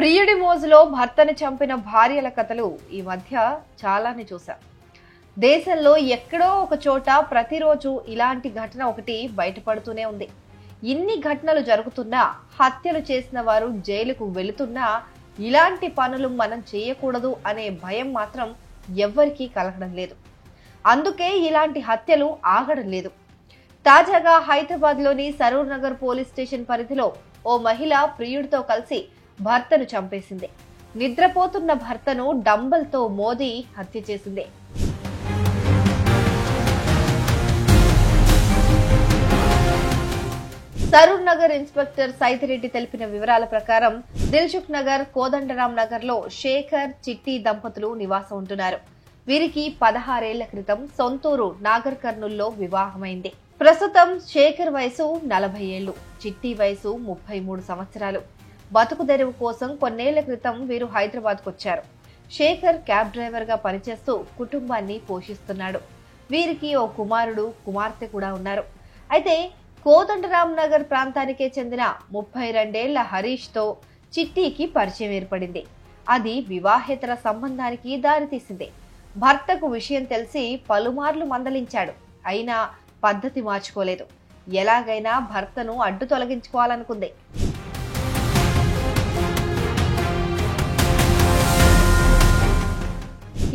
ప్రియుడి మోజులో భర్తను చంపిన భార్యల కథలు ఈ మధ్య చాలానే చూశాం. దేశంలో ఎక్కడో ఒక చోట ప్రతిరోజు ఇలాంటి ఘటన ఒకటి బయటపడుతూనే ఉంది. ఇన్ని ఘటనలు జరుగుతున్నా, హత్యలు చేసిన వారు జైలుకు వెళుతున్నా ఇలాంటి పనులు మనం చేయకూడదు అనే భయం మాత్రం ఎవ్వరికీ కలగడం లేదు. అందుకే ఇలాంటి హత్యలు ఆగడం లేదు. తాజాగా హైదరాబాద్ లోని సరూర్ నగర్ పోలీస్ స్టేషన్ పరిధిలో ఓ మహిళ ప్రియుడితో కలిసి భర్తను చంపేసింది. నిద్రపోతున్న భర్తను డంబెల్తో మోది హత్య చేసింది. సరూర్ నగర్ ఇన్స్పెక్టర్ సైతిరెడ్డి తెలిపిన వివరాల ప్రకారం దిల్సుఖ్ నగర్, కోదండరాం నగర్ లో శేఖర్, చిట్టి దంపతులు నివాసం ఉంటున్నారు. వీరికి 16 ఏళ్ల క్రితం సొంతూరు నాగర్ కర్నూల్లో వివాహమైంది. ప్రస్తుతం శేఖర్ వయసు 40 ఏళ్లు, చిట్టి వయసు 33 సంవత్సరాలు. బతుకు తెరువు కోసం కొన్నేళ్ల క్రితం వీరు హైదరాబాద్ కు వచ్చారు. శేఖర్ క్యాబ్ డ్రైవర్ గా పనిచేస్తూ కుటుంబాన్ని పోషిస్తున్నాడు. వీరికి ఓ కుమారుడు, కుమార్తె కూడా ఉన్నారు. అయితే కోదండరాం నగర్ ప్రాంతానికే చెందిన 32 ఏళ్ల హరీష్ తో చిట్టికి పరిచయం ఏర్పడింది. అది వివాహేతర సంబంధానికి దారితీసింది. భర్తకు విషయం తెలిసి పలుమార్లు మందలించాడు. అయినా పద్ధతి మార్చుకోలేదు. ఎలాగైనా భర్తను అడ్డు తొలగించుకోవాలనుకుంది.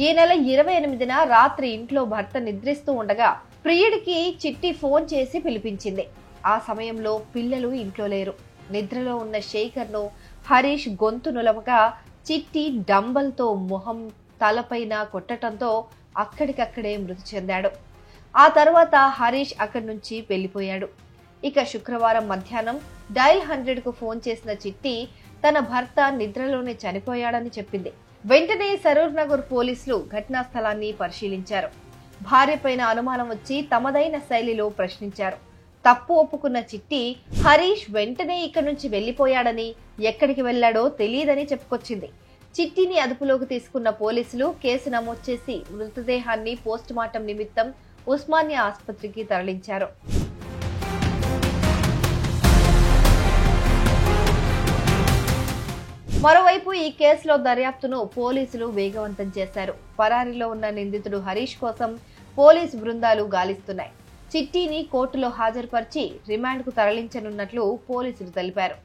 ఈ నెల 28న రాత్రి ఇంట్లో భర్త నిద్రిస్తూ ఉండగా ప్రియుడికి చిట్టి ఫోన్ చేసి పిలిపించింది. ఆ సమయంలో పిల్లలు ఇంట్లో లేరు. నిద్రలో ఉన్న శేఖర్ ను హరీష్ గొంతు నులవగా చిట్టి డంబెల్తో మొహం, తలపైన కొట్టడంతో అక్కడికక్కడే మృతి చెందాడు. ఆ తర్వాత హరీష్ అక్కడి నుంచి వెళ్లిపోయాడు. ఇక శుక్రవారం మధ్యాహ్నం డయల్ 100 కు ఫోన్ చేసిన చిట్టి తన భర్త నిద్రలోనే చనిపోయాడని చెప్పింది. వెంటనే సరూర్ నగర్ పోలీసులు ఘటనా స్థలాన్ని పరిశీలించారు. భార్యపైన అనుమానం వచ్చి తమదైన శైలిలో ప్రశ్నించారు. తప్పు ఒప్పుకున్న చిట్టి హరీష్ వెంటనే ఇక్కడి నుంచి వెళ్లిపోయాడని, ఎక్కడికి వెళ్లాడో తెలియదని చెప్పుకొచ్చింది. చిట్టిని అదుపులోకి తీసుకున్న పోలీసులు కేసు నమోదు చేసి మృతదేహాన్ని పోస్టుమార్టం నిమిత్తం ఉస్మానియా ఆసుపత్రికి తరలించారు. మరోవైపు ఈ కేసులో దర్యాప్తును పోలీసులు వేగవంతం చేశారు. పరారీలో ఉన్న నిందితుడు హరీష్ కోసం పోలీసు బృందాలు గాలిస్తున్నాయి. చిట్టిని కోర్టులో హాజరుపరిచి రిమాండ్ కు తరలించనున్నట్లు పోలీసులు తెలిపారు.